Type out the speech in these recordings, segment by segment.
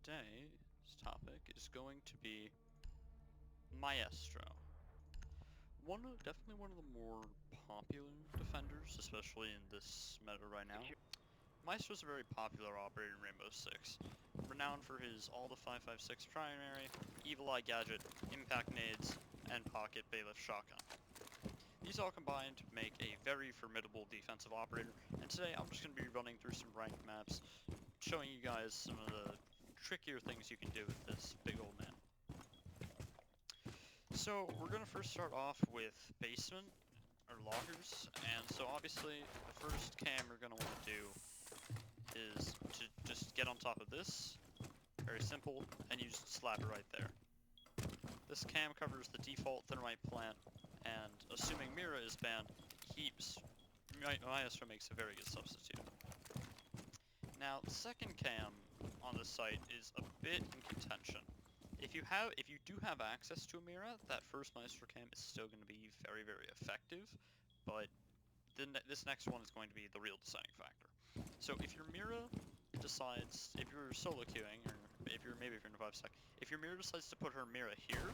today's topic is going to be Maestro. Definitely one of the more popular defenders, especially in this meta right now. Maestro's a very popular operator in Rainbow Six, renowned for his all to 5.56 primary, Evil Eye gadget, impact nades, and pocket bailiff shotgun. These all combined to make a very formidable defensive operator, and today I'm just going to be running through some ranked maps, showing you guys some of the trickier things you can do with this big old man. So we're going to first start off with basement, or lockers, and so obviously the first cam we're going to want to do is to just get on top of this, very simple, and you just slap it right there. This cam covers the default thermite plant, and assuming Mira is banned, Maestro makes a very good substitute. Now, the second cam on this site is a bit in contention. If you do have access to a Mira, that first Maestro cam is still going to be very, very effective, but this next one is going to be the real deciding factor. So if your Mira decides, if you're solo queuing, or if you're in a 5-sec, if your Mira decides to put her Mira here,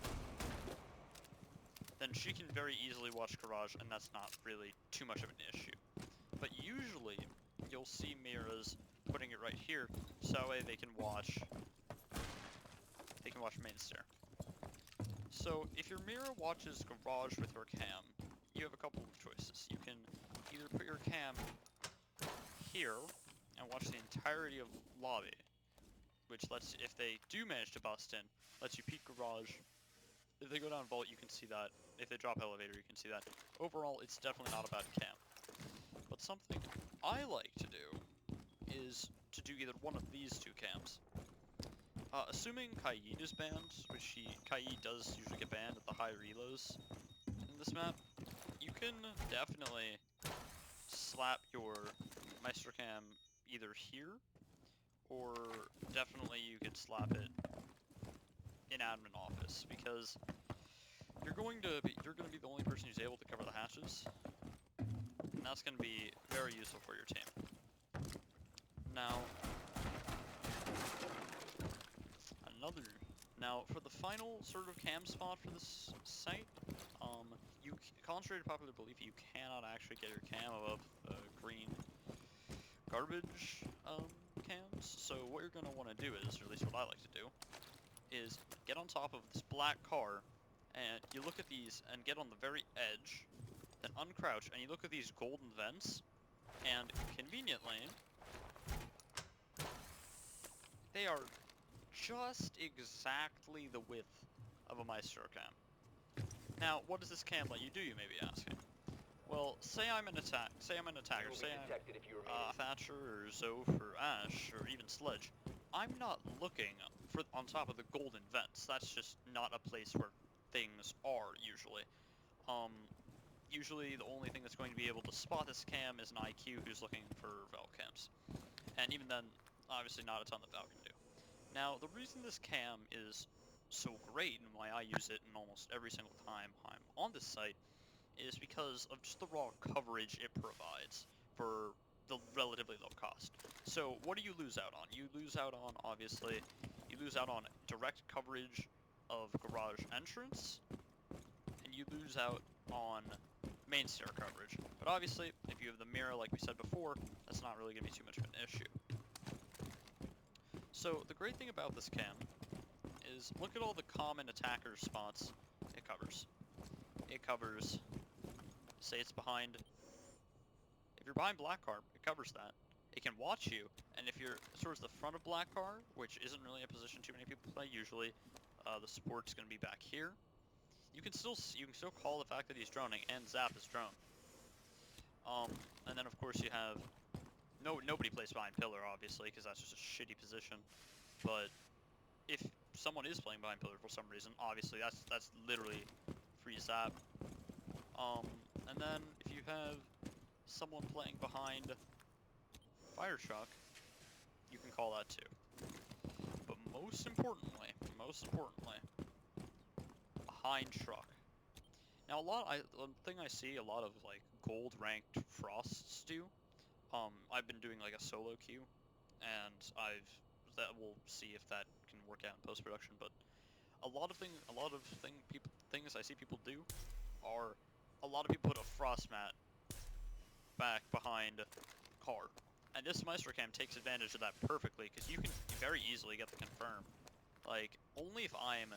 then she can very easily watch Garage, and that's not really too much of an issue. But usually, you'll see Miras putting it right here, so that way they can watch main stair. So if your Mira watches Garage with her cam, you have a couple of choices. You can either put your cam here and watch the entirety of lobby, which lets, if they do manage to bust in, lets you peek Garage. If they go down vault, you can see that. If they drop elevator, you can see that. Overall, it's definitely not a bad cam. But something I like to do is to do either one of these two cams. Assuming Kaid is banned, which Kaid does usually get banned at the high reloads in this map, you can definitely slap your Maestro cam either here, or definitely you could slap it in admin office, because you're going to be the only person who's able to cover the hatches, and that's going to be very useful for your team. Now for the final sort of cam spot for this site, contrary to popular belief, you cannot actually get your cam above green garbage cams. So what you're going to want to do is, or at least what I like to do, is get on top of this black car, and you look at these and get on the very edge, then uncrouch, and you look at these golden vents, and conveniently, they are just exactly the width of a Maestro cam. Now, what does this cam let you do, you may be asking? Well, say I'm an attacker, say I'm Thatcher, or Zoph, or Ash, or even Sledge. I'm not looking on top of the golden vents. That's just not a place where things are, usually. Usually the only thing that's going to be able to spot this cam is an IQ who's looking for Valk cams. And even then, obviously not a ton that Valk can do. Now, the reason this cam is so great, and why I use it in almost every single time I'm on this site, is because of just the raw coverage it provides for the relatively low cost. So what do you lose out on? You lose out on, obviously, direct coverage of garage entrance, and you lose out on main stair coverage. But obviously, if you have the Mira, like we said before, that's not really going to be too much of an issue. So the great thing about this cam is look at all the common attacker spots it covers. It covers, say it's behind, if you're behind black car, it covers that. It can watch you, and if you're towards the front of black car, which isn't really a position too many people play, usually the support's going to be back here. You can still call the fact that he's droning and zap his drone. And then of course you have nobody plays behind pillar, obviously, because that's just a shitty position. But if someone is playing behind pillar for some reason, obviously that's literally free zap. And then if you have someone playing behind fire truck, you can call that too. But most importantly, behind truck. Now the thing I see a lot of like gold ranked frosts do. I've been doing like a solo queue, and we'll see if that work out in post-production, but a lot of things I see people do are a lot of people put a frost mat back behind car. And this Maestro cam takes advantage of that perfectly, because you can very easily get the confirm. Like, only if I'm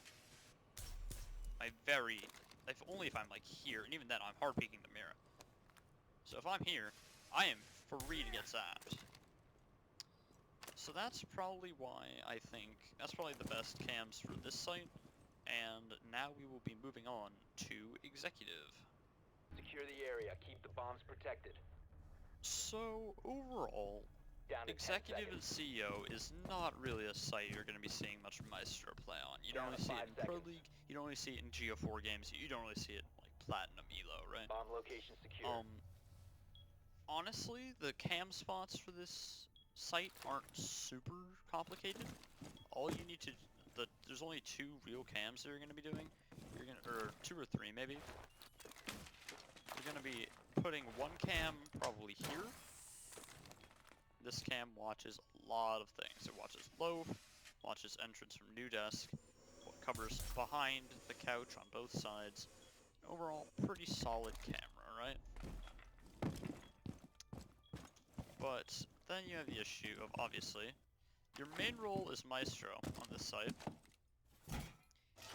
like here, and even then I'm hard peeking the mirror. So if I'm here, I am free to get zapped. So that's probably why that's probably the best cams for this site. And now we will be moving on to executive. Secure the area. Keep the bombs protected. So overall, Down to 10 executive and seconds. CEO is not really a site you're going to be seeing much Maestro play on. You don't Down really to see it 5 in Pro seconds. League, you don't really see it in Geo4 games, you don't really see it like Platinum Elo, right? Bomb location secure. Honestly, the cam spots for this site aren't super complicated. All you need to, there's only 2 real cams that you're going to be doing. Or 2 or 3 maybe. You're going to be putting one cam probably here. This cam watches a lot of things. It watches loaf, watches entrance from new desk, covers behind the couch on both sides. Overall, pretty solid camera, right? But then you have the issue of, obviously, your main role as Maestro on this site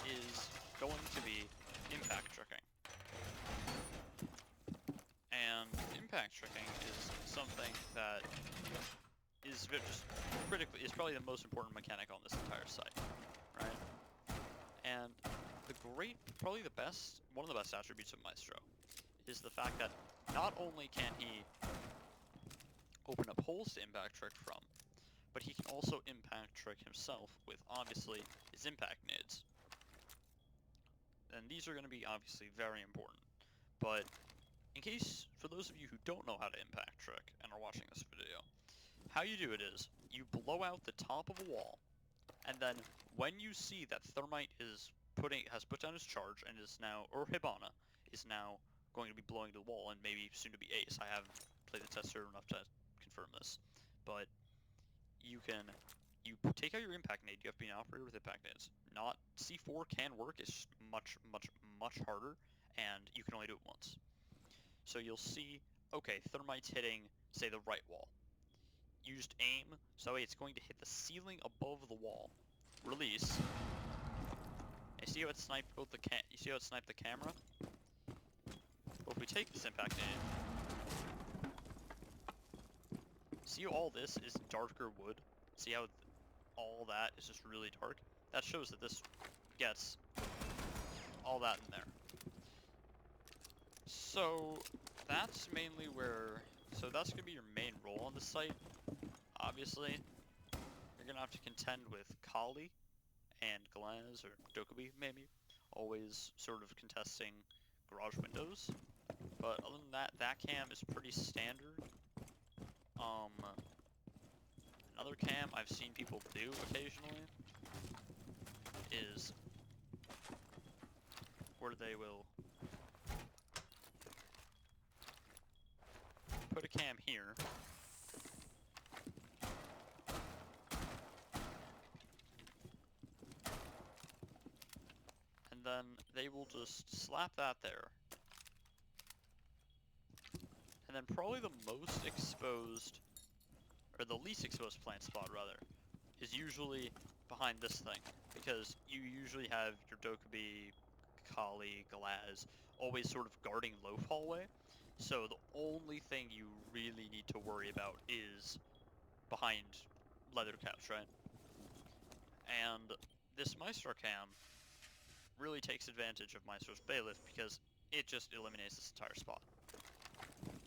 is going to be impact tricking. And impact tricking is something that is probably the most important mechanic on this entire site, right? And one of the best attributes of Maestro is the fact that not only can he open up holes to impact trick from, but he can also impact trick himself with, obviously, his impact nades. And these are going to be, obviously, very important. But, for those of you who don't know how to impact trick and are watching this video, how you do it is, you blow out the top of a wall, and then when you see that Thermite has put down his charge and is now, or Hibana, is now going to be blowing to the wall, and maybe soon to be Ace. I haven't played the test server enough to confirm this, but you take out your impact nade. You have to be an operator with impact nades. Not C4 can work. It's much harder, and you can only do it once. So you'll see, okay, Thermite's hitting, say, the right wall. You just aim, so it's going to hit the ceiling above the wall. Release. And see how it sniped you see how it sniped the camera? Well, if we take this impact nade, see how all this is darker wood? See how all that is just really dark? That shows that this gets all that in there. So that's mainly that's going to be your main role on the site. Obviously, you're going to have to contend with Kali and Glaz, or Dokubi maybe, always sort of contesting garage windows. But other than that, that cam is pretty standard. Another cam I've seen people do occasionally is where they will put a cam here, and then they will just slap that there. And then probably the most exposed, or the least exposed plant spot rather, is usually behind this thing, because you usually have your Dokubi, Kali, Galaz, always sort of guarding loaf hallway, so the only thing you really need to worry about is behind leather couch, right? And this Maestro cam really takes advantage of Maestro's bailiff because it just eliminates this entire spot.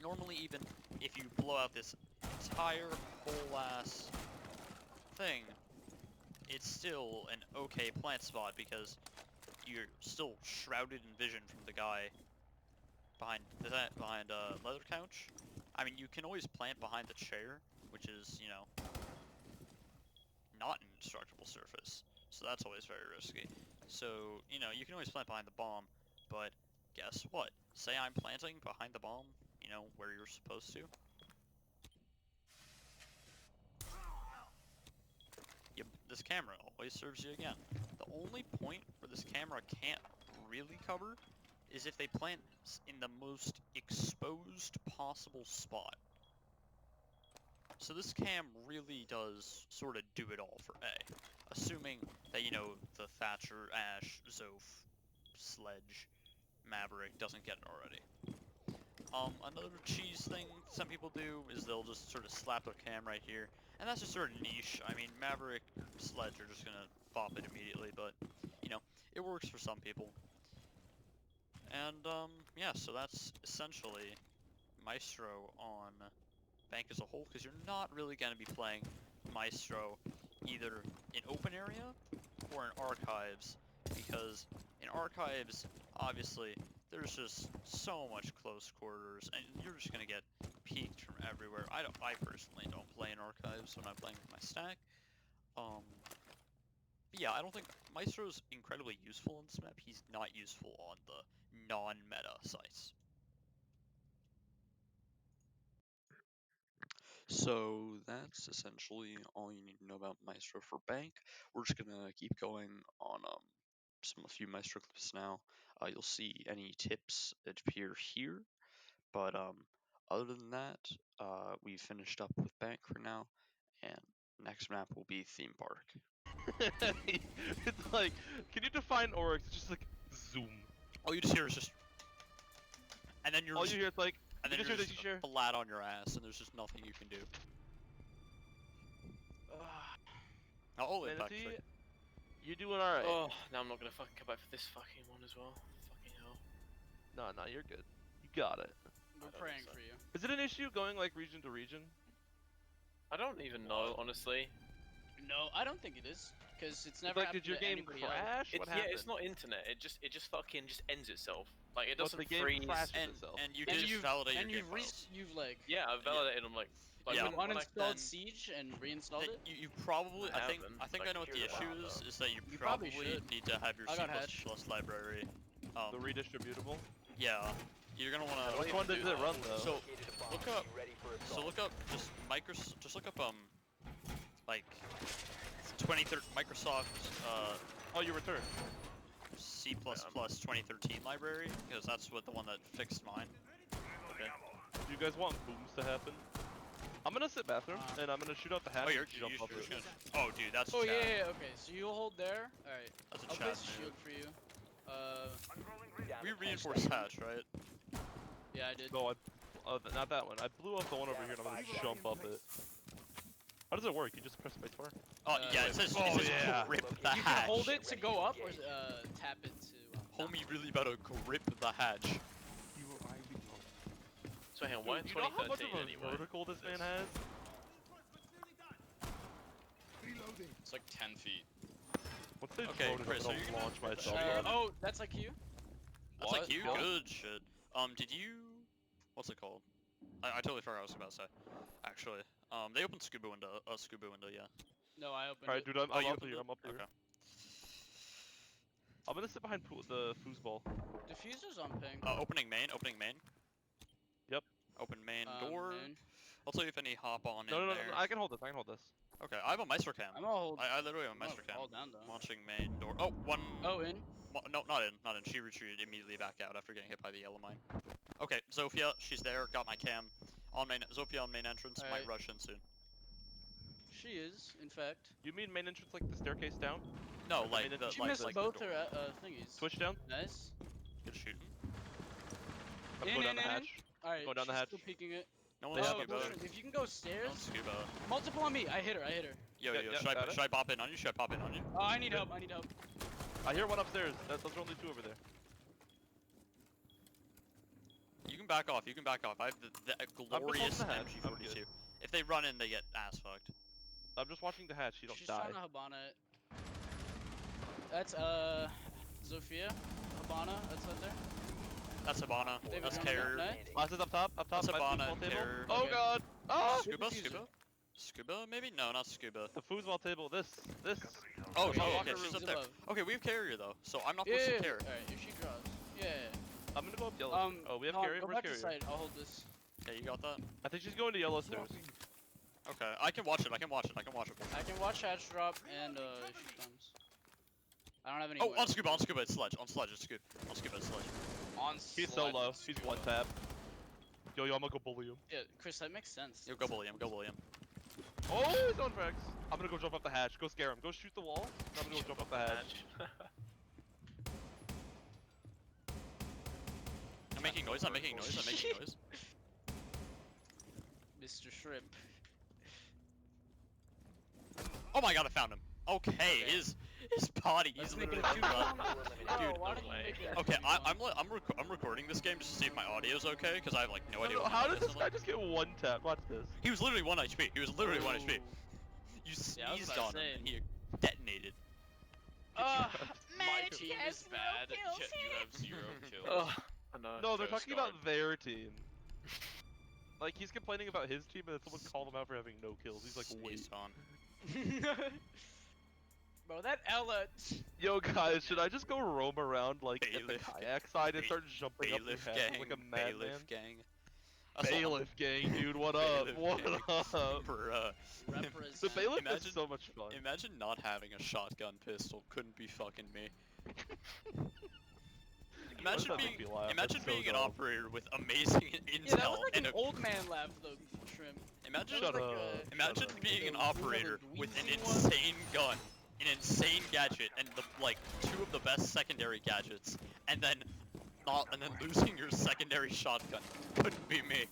Normally, even if you blow out this entire whole ass thing, it's still an okay plant spot because you're still shrouded in vision from the guy behind leather couch. I mean, you can always plant behind the chair, which is, you know, not an indestructible surface, so that's always very risky. So, you know, you can always plant behind the bomb, but guess what? Say I'm planting behind the bomb, you know, where you're supposed to. this camera always serves you again. The only point where this camera can't really cover is if they plant in the most exposed possible spot. So this cam really does sort of do it all for A. Assuming that, you know, the Thatcher, Ash, Zoph, Sledge, Maverick doesn't get it already. Another cheese thing some people do is they'll just sort of slap their cam right here. And that's just sort of niche. I mean, Maverick, Sledge are just gonna bop it immediately, but, you know, it works for some people. And, yeah, so that's essentially Maestro on Bank as a whole, because you're not really going to be playing Maestro either in open area or in archives, because in archives, obviously, there's just so much close quarters, and you're just going to get peeked from everywhere. I personally don't play in archives when I'm playing with my stack. Yeah, I don't think Maestro's incredibly useful on this map. He's not useful on the non-meta sites. So that's essentially all you need to know about Maestro for Bank. We're just gonna keep going on a few Maestro clips now. You'll see any tips that appear here, but other than that, we finished up with Bank for now, and next map will be Theme Park. It's like, can you define Oryx? It's just like zoom. All you just hear is just, and then you're All just, you hear is like, and then you you're just just hear flat on your ass, and there's just nothing you can do. Oh, impact Manatee, trick. you're doing alright. Oh, now I'm not gonna fucking come back for this fucking one as well. Fucking hell. No, you're good. You got it. I We're don't praying think so. for you. Is it an issue going like region to region? I don't even know, honestly. No, I don't think it is, because it's never Like, happened did your to game anybody else. crash? What Yeah, happened? it's not internet. It just fucking just ends itself. Like it What, doesn't the game freeze. crashes And itself. you And did you've- validate And your you've game files. you've like Yeah, I've validated them like Yeah. you when I- uninstalled then- Siege and reinstalled it. You probably, I I think haven't, I but I know what can the figure it issue out, is. though. Is that you You probably probably should. need to have your I C++ got hatched. library. The redistributable? Yeah, you're gonna wanna. What do Which you one do does it run though? So Located a bomb. look up- Be ready for So assault. look up just just look up like 2013 Microsoft Oh, you returned. C++ 2013 library, because that's what the one that fixed mine. Okay. Do you guys want booms to happen? I'm gonna sit bathroom and I'm gonna shoot out the hatch. Oh, you're and jump up just it. gonna. Oh, dude, that's Oh chat. yeah, okay. So you'll hold there. All right. That's a I'll chat place a move. shield for you. Down We to 10 reinforced seconds. hatch, right? Yeah, I did. No, not that one. I blew up the one over here and I'm gonna jump up it. How does it work? You just press spacebar? Oh yeah, it says, Oh, it says yeah. grip the You hatch. can hold it to go up or tap it to. Homie really about to grip the hatch. So hang on, why in You know how much 2013 of a anyway? vertical this man has? It's like 10 feet. What's the Okay, drone Chris, if I are you don't gonna- launch myself? Oh, that's like you. That's What? like you. Yeah. Good shit. Did you? What's it called? I totally forgot what I was about to say. Actually, they opened scuba window. Scuba window, yeah. No, I opened Alright, it. dude, I'm Oh, you up opened here. it? I'm up here. Okay. I'm gonna sit behind the foosball. Diffuser's on ping. Opening main. Opening main. Yep. Open main door. Main. I'll tell you if any hop on No, in no, no, there. no, I can hold this. I can hold this. Okay, I have a Maestro cam. I'm gonna hold. I literally have a I'm gonna Maestro cam. fall down though. Launching main door. Oh, one. Oh, in. No, not in. Not in. She retreated immediately back out after getting hit by the yellow mine. Okay, Zofia, she's there. Got my cam. On main. Zofia on main entrance. Might Alright. rush in soon. She is, in fact. You mean main entrance like the staircase down? No, Like like the main the entrance? She like, missed like both the her door. thingies. Switch down. Nice. Good shooting. I'm In, going down in, the in. hatch. Alright, Going down the she's hatch. still peeking it. No They one's have a scuba. potion. If you can go stairs. No scuba. Multiple on me. I hit her. I hit her. Yo, Yeah, yo, yeah, should got it. I pop in on you? Should I pop in on you? Oh, I need Good. help. I need help. I hear one upstairs. Those are only two over there. You can back off. You can back off. I have the glorious holding the hatch. I'm MG42. good. If they run in, they get ass fucked. I'm just watching the hatch. You don't She's die. trying to Habana it. That's Zofia. Habana. That's out there. That's Habana. David That's Jones Carrier. Knight. Last is up top. Up top. That's my Habana foosball and table. Carrier. Oh Okay. god. Ah! Scuba? Diffuser. Scuba? Scuba? Maybe? No, not scuba. The foosball table. This. Oh, Okay, okay, locker she's room's up there. above. Okay, we have Carrier though, so I'm not Yeah. pushing Carrier. Alright, if she draws. Yeah. I'm gonna go up yellow. Oh, we have no, carrier. Go Where's back to carrier? side. I'll hold this. Okay, you got that? I think she's going to yellow stairs. Okay, I can watch it. I can watch it. I can watch hatch drop and if she comes. I don't have any. Oh, more. on scuba, it's sledge. On sledge, it's good. On scuba, it's sledge. On He's so sled, low. it's He's scuba. one tap. Yo, I'm gonna go bully him. Yeah, Chris, that makes sense. Yo, go bully him. Go bully him. Oh, he's on Rex. I'm gonna go jump up the hatch. Go scare him. Go shoot the wall. I'm gonna go jump up the hatch. I'm making noise. I'm making noise. I'm making noise. Mr. Shrimp. Oh my god, I found him. Okay, his body. He's Let's make literally. it a shoot. Dude, Why don't you make it a Okay, shoot? I'm recording this game just to see if my audio's okay, because I have like no idea. No, what how my did this audio's guy like. just get one tap? Watch this. He was literally 1 HP. He was literally 1 HP. You Yeah, I was sneezed about on to him say. and he detonated. My Man, team he has is no bad. kills. Yet you have 0 kills. Oh, I know. No, they're Coast talking Guard. about their team. Like, he's complaining about his team, and then someone called him out for having no kills. He's like, wait. Sneezed on. Bro, that Ella. Yo, guys, should I just go roam around, like, at the Bailiff. kayak side and start jumping up Bailiff the hatch gang. like a madman? Bailiff gang. I saw- Bailiff gang, dude, what up? Bailiff What gang. up? Bruh. The Represent. bailiff Imagine- is so much fun. Imagine not having a shotgun pistol. Couldn't be fucking me. Imagine that being, make me laugh? imagine That's so being an dumb. operator with amazing Yeah, intel that was like and an a, old man laugh, though, Shrimp. imagine Shut like up. a- imagine Shut up. being an Like a operator weird with an wheezy one. insane gun, an insane gadget, and the like 2 of the best secondary gadgets, and then losing your secondary shotgun. Couldn't be me.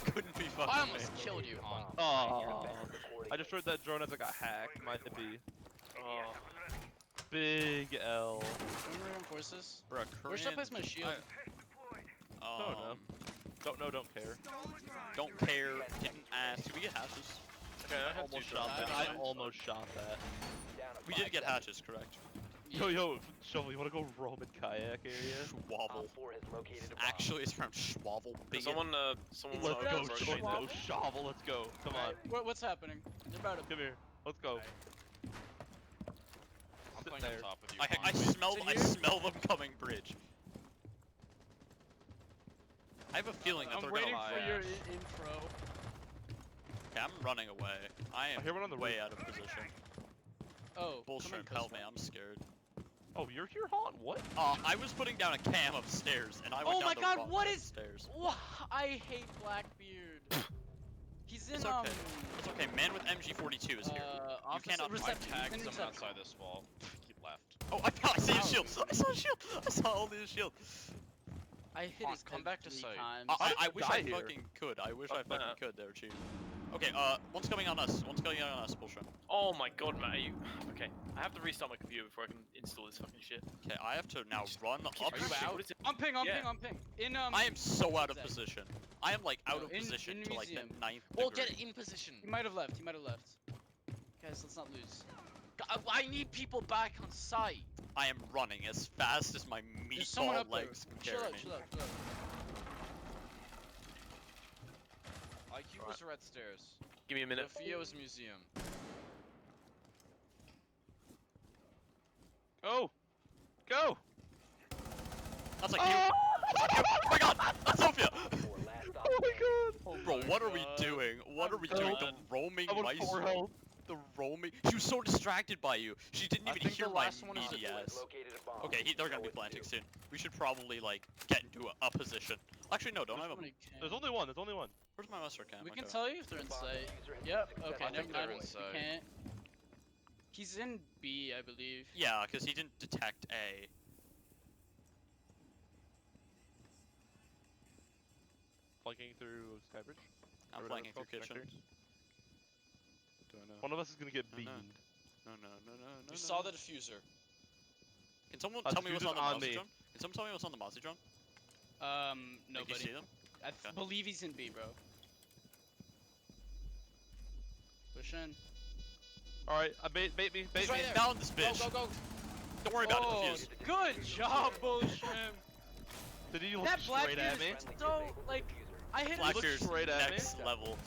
Couldn't be fucking I me. almost killed you. Aw. I destroyed that drone as like a hack, might it be. Oh. Big L. Can we reinforce this? Bruh, Where should I Korean- place my shield? no. Don't know, don't care. Don't care. Didn't ask. Did we get hatches? Okay, I almost shot that. I almost shot that. We did get hatches, correct? Yo, Shovel, you wanna go roam in kayak area? Schwabble. Actually, it's from Schwabble. Can someone someone Let's wanna go, approach Shovel, me? go, Shovel, let's go. Come on, What's happening? They're about to. come here. Let's go. I'm Sit playing there. on top with you. I Hans. smell them coming bridge. I have a feeling that I'm they're waiting gonna for lie. your intro. Okay, I'm running away. I am I hear one on the way roof. out of position. Oh, Bullshit, come in, help me, Costa. I'm scared. Oh, you're here, Han? What? I was putting down a cam upstairs, and I went Oh down my the god, wrong what set of is- stairs. Wha- I hate Blackbeard. He's in It's okay. It's okay, man with MG42 is here. office cannot I reception. tagged He's in someone reception. outside this wall. Keep left. Oh, I see his shield! I saw his shield! I saw only his shield! I hit Come his on, come head back to 3 site. times. I did wish you I die here? fucking could. I wish I Fuck fucking that. could there, Chief. Okay, one's coming on us. One's coming on us, bullshit. Oh my god, man. You... Okay, I have to restart my computer before I can install this fucking shit. Okay, I have to now run up. Are you out? What is it? I'm ping, I'm Yeah. ping, I'm ping. In I am so out of Zach. position. I am like out No, of in position to like the museum. 9th Well, degree. get in position. He might have left, he might have left. Guys, let's not lose. I need people back on site. I am running as fast as my There's someone meatball up there. legs can Chill carry out, me. chill out, chill out. IQ was red stairs. Give me a minute. Sophia's museum. Go! Go! That's like you. Oh my god! That's Sophia! Oh my god! Bro, what are we doing? What are we doing? The roaming I'm on 4 Maestro. health. The roaming. She was so distracted by you. She didn't I even think hear the my last one is meaty a- ass. Okay, they're gonna be planting soon. We should probably like get into a position. Actually, no, don't There's have a. somebody can- There's only one, there's only one. Where's my Maestro cam? We can Okay. tell you if they're in sight. Yep, okay, I never think they're mind. inside. We can't. He's in B, I believe. Yeah, because he didn't detect A. Flanking through Skybridge. I'm Or whatever flanking it's through called, kitchen. connectors. Don't know. One of us is gonna get No, no. beamed. No, no, no, no, no. We saw the diffuser. Can someone A tell me what's on the diffuser's on Mozzie me. drone? Can someone tell me what's on the Mozzie drone? Like, you Nobody. see them? I Okay. believe he's in B, bro. Push in. Alright, bait me, bait right me. there. Down this Go, bitch. go, go. Don't worry about Oh, it. Defuse. good job, Bullshit. Did he look That straight at Blackbeard me? is so, like, I hit him. looked Blackbeard's straight at me. next level.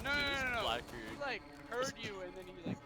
No, Dude, no, this no, no. Blackbeard. He, like, heard you and then he, like,